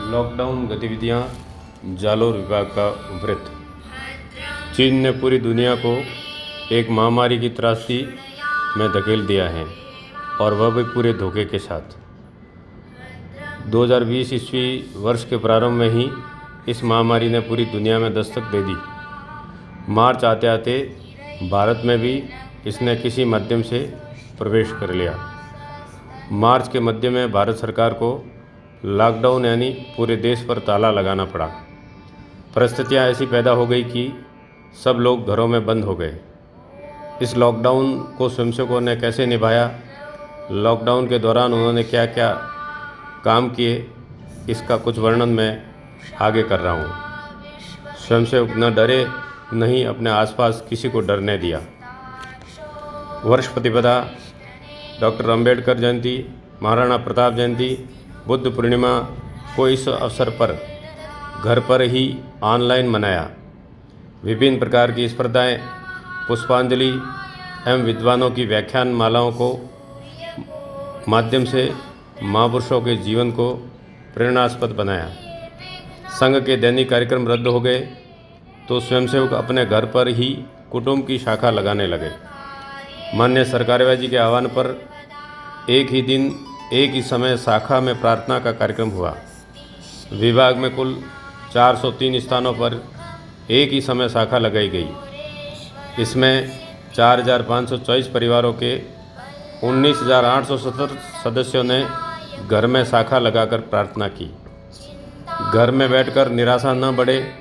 Lockdown गतिविधियां जालोर विभाग का वृत्त। चीन ने पूरी दुनिया को एक महामारी की त्रासदी में धकेल दिया है और वह भी पूरे धोखे के साथ। 2020 ईस्वी वर्ष के प्रारंभ में ही इस महामारी ने पूरी दुनिया में दस्तक दे दी। मार्च आते आते भारत में भी इसने किसी माध्यम से प्रवेश कर लिया। मार्च के मध्य में भारत सरकार को लॉकडाउन यानी पूरे देश पर ताला लगाना पड़ा। परिस्थितियां ऐसी पैदा हो गई कि सब लोग घरों में बंद हो गए। इस लॉकडाउन को स्वयंसेवकों ने कैसे निभाया, लॉकडाउन के दौरान उन्होंने क्या क्या काम किए, इसका कुछ वर्णन मैं आगे कर रहा हूँ। स्वयंसेवक न डरे, नहीं अपने आसपास किसी को डरने दिया। वर्ष प्रतिपदा, डॉक्टर अंबेडकर जयंती, महाराणा प्रताप जयंती, बुद्ध पूर्णिमा को इस अवसर पर घर पर ही ऑनलाइन मनाया। विभिन्न प्रकार की स्पर्धाएं, पुष्पांजलि एवं विद्वानों की व्याख्यान मालाओं को माध्यम से महापुरुषों के जीवन को प्रेरणास्पद बनाया। संघ के दैनिक कार्यक्रम रद्द हो गए तो स्वयंसेवक अपने घर पर ही कुटुंब की शाखा लगाने लगे। माननीय सरकारेवा जी के आह्वान पर एक ही दिन एक ही समय शाखा में प्रार्थना का कार्यक्रम हुआ। विभाग में कुल 403 स्थानों पर एक ही समय शाखा लगाई गई। इसमें 4,524 परिवारों के 19,870 सदस्यों ने घर में शाखा लगाकर प्रार्थना की। घर में बैठकर निराशा न बढ़े,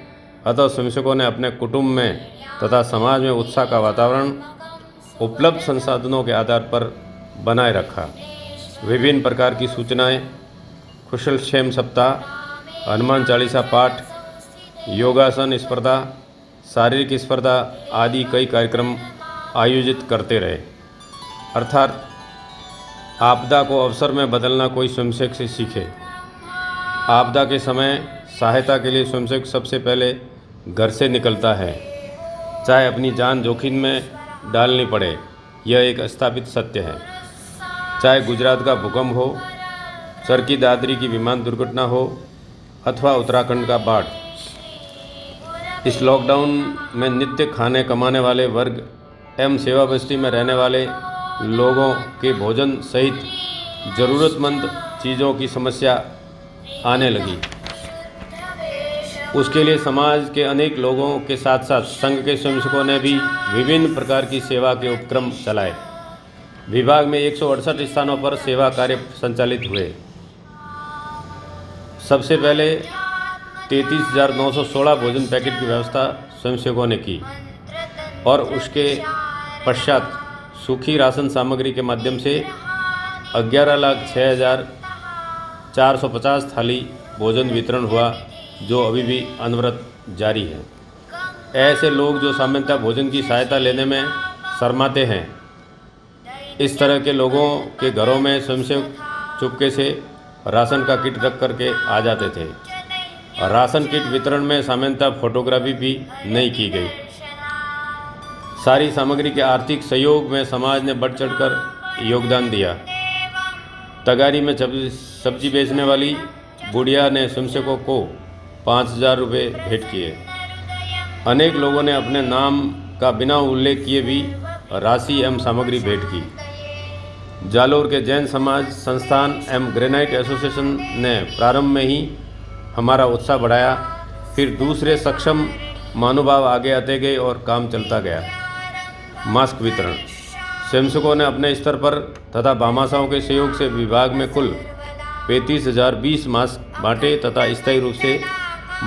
अतः स्वयंसेवकों ने अपने कुटुंब में तथा समाज में उत्साह का वातावरण उपलब्ध संसाधनों के आधार पर बनाए रखा। विभिन्न प्रकार की सूचनाएं, कुशल क्षेम सप्ताह, हनुमान चालीसा पाठ, योगासन स्पर्धा, शारीरिक स्पर्धा आदि कई कार्यक्रम आयोजित करते रहे। अर्थात आपदा को अवसर में बदलना कोई स्वयंसेवक से सीखे। आपदा के समय सहायता के लिए स्वयंसेवक सबसे पहले घर से निकलता है, चाहे अपनी जान जोखिम में डालनी पड़े। यह एक स्थापित सत्य है। चाहे गुजरात का भूकंप हो, चरखी दादरी की विमान दुर्घटना हो अथवा उत्तराखंड का बाढ़। इस लॉकडाउन में नित्य खाने कमाने वाले वर्ग एवं सेवा बस्ती में रहने वाले लोगों के भोजन सहित ज़रूरतमंद चीज़ों की समस्या आने लगी। उसके लिए समाज के अनेक लोगों के साथ साथ संघ के स्वयंसेवकों ने भी विभिन्न प्रकार की सेवा के उपक्रम चलाए। विभाग में 168 स्थानों पर सेवा कार्य संचालित हुए। सबसे पहले 33,916 भोजन पैकेट की व्यवस्था स्वयंसेवकों ने की और उसके पश्चात सूखी राशन सामग्री के माध्यम से 11,06,450 थाली भोजन वितरण हुआ, जो अभी भी अनवरत जारी है। ऐसे लोग जो सामान्यतः भोजन की सहायता लेने में शर्माते हैं, इस तरह के लोगों के घरों में स्वयंसेवक चुपके से राशन का किट रख करके आ जाते थे। राशन किट वितरण में सामान्यतः फोटोग्राफी भी नहीं की गई। सारी सामग्री के आर्थिक सहयोग में समाज ने बढ़ चढ़कर योगदान दिया। तगारी में सब्जी बेचने वाली बुढ़िया ने स्वयंसेवकों को 5,000 रुपये भेंट किए। अनेक लोगों ने अपने नाम का बिना उल्लेख किए भी राशि एवं सामग्री भेंट की। जालोर के जैन समाज संस्थान एवं ग्रेनाइट एसोसिएशन ने प्रारंभ में ही हमारा उत्साह बढ़ाया। फिर दूसरे सक्षम महानुभाव आगे आते गए और काम चलता गया। मास्क वितरण, स्वयंसेवकों ने अपने स्तर पर तथा भामाशाहों के सहयोग से विभाग में कुल 35,020 मास्क बांटे तथा स्थायी रूप से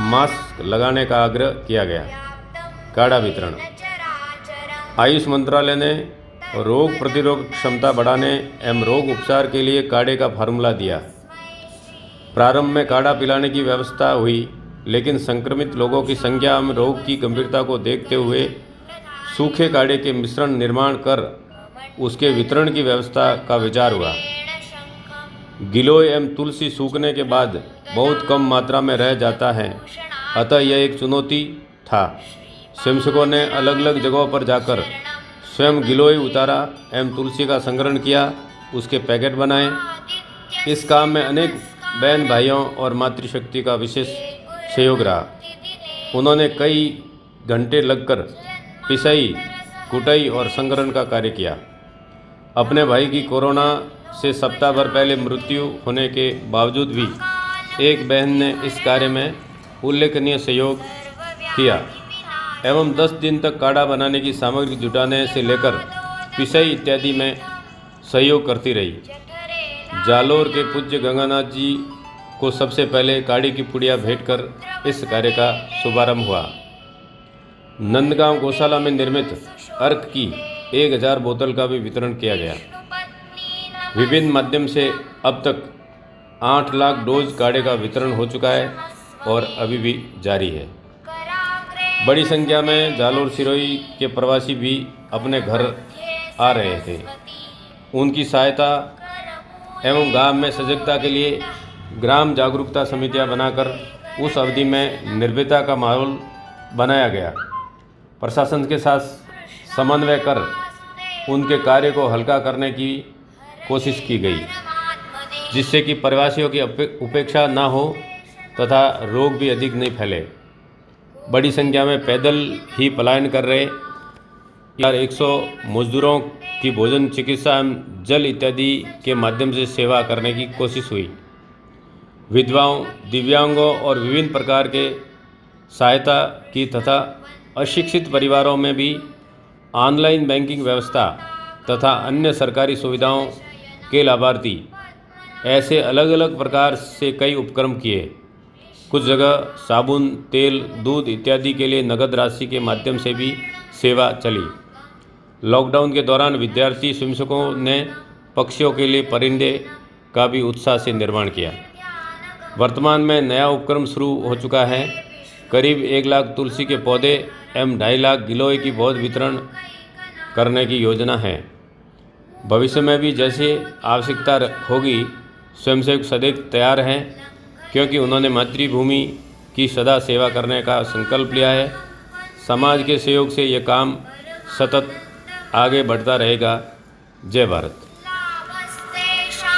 मास्क लगाने का आग्रह किया गया। काढ़ा वितरण, आयुष मंत्रालय ने रोग प्रतिरोधक क्षमता बढ़ाने एवं रोग उपचार के लिए काढ़े का फार्मूला दिया। प्रारंभ में काढ़ा पिलाने की व्यवस्था हुई, लेकिन संक्रमित लोगों की संख्या एवं रोग की गंभीरता को देखते हुए सूखे काढ़े के मिश्रण निर्माण कर उसके वितरण की व्यवस्था का विचार हुआ। गिलोय एवं तुलसी सूखने के बाद बहुत कम मात्रा में रह जाता है, अतः यह एक चुनौती था। स्वयंसेवकों ने अलग अलग जगहों पर जाकर स्वयं गिलोय उतारा एवं तुलसी का संग्रहण किया, उसके पैकेट बनाए। इस काम में अनेक बहन भाइयों और मातृशक्ति का विशेष सहयोग रहा। उन्होंने कई घंटे लगकर पिसाई, कुटाई और संग्रहण का कार्य किया। अपने भाई की कोरोना से सप्ताह भर पहले मृत्यु होने के बावजूद भी एक बहन ने इस कार्य में उल्लेखनीय सहयोग किया एवं 10 दिन तक काढ़ा बनाने की सामग्री जुटाने से लेकर पिसाई इत्यादि में सहयोग करती रही। जालोर के पूज्य गंगानाथ जी को सबसे पहले काढ़ी की पुड़िया भेंट कर इस कार्य का शुभारंभ हुआ। नंदगांव गौशाला में निर्मित अर्क की 1000 बोतल का भी वितरण किया गया। विभिन्न माध्यम से अब तक 8 लाख डोज काढ़े का वितरण हो चुका है और अभी भी जारी है। बड़ी संख्या में जालोर सिरोही के प्रवासी भी अपने घर आ रहे थे। उनकी सहायता एवं गांव में सजगता के लिए ग्राम जागरूकता समितियां बनाकर उस अवधि में निर्भयता का माहौल बनाया गया। प्रशासन के साथ समन्वय कर उनके कार्य को हल्का करने की कोशिश की गई, जिससे कि प्रवासियों की उपेक्षा न हो तथा रोग भी अधिक नहीं फैले। बड़ी संख्या में पैदल ही पलायन कर रहे 100 मजदूरों की भोजन, चिकित्सा एवं जल इत्यादि के माध्यम से सेवा करने की कोशिश हुई। विधवाओं, दिव्यांगों और विभिन्न प्रकार के सहायता की तथा अशिक्षित परिवारों में भी ऑनलाइन बैंकिंग व्यवस्था तथा अन्य सरकारी सुविधाओं के लाभार्थी ऐसे अलग अलग प्रकार से कई उपक्रम किए। कुछ जगह साबुन, तेल, दूध इत्यादि के लिए नगद राशि के माध्यम से भी सेवा चली। लॉकडाउन के दौरान विद्यार्थी स्वयंसेवकों ने पक्षियों के लिए परिंदे का भी उत्साह से निर्माण किया। वर्तमान में नया उपक्रम शुरू हो चुका है। करीब 1 लाख तुलसी के पौधे एवं 2.5 लाख गिलोय की पौध वितरण करने की योजना है। भविष्य में भी जैसे आवश्यकता होगी, स्वयंसेवक सदैव तैयार हैं, क्योंकि उन्होंने मातृभूमि की सदा सेवा करने का संकल्प लिया है। समाज के सहयोग से यह काम सतत आगे बढ़ता रहेगा। जय भारत।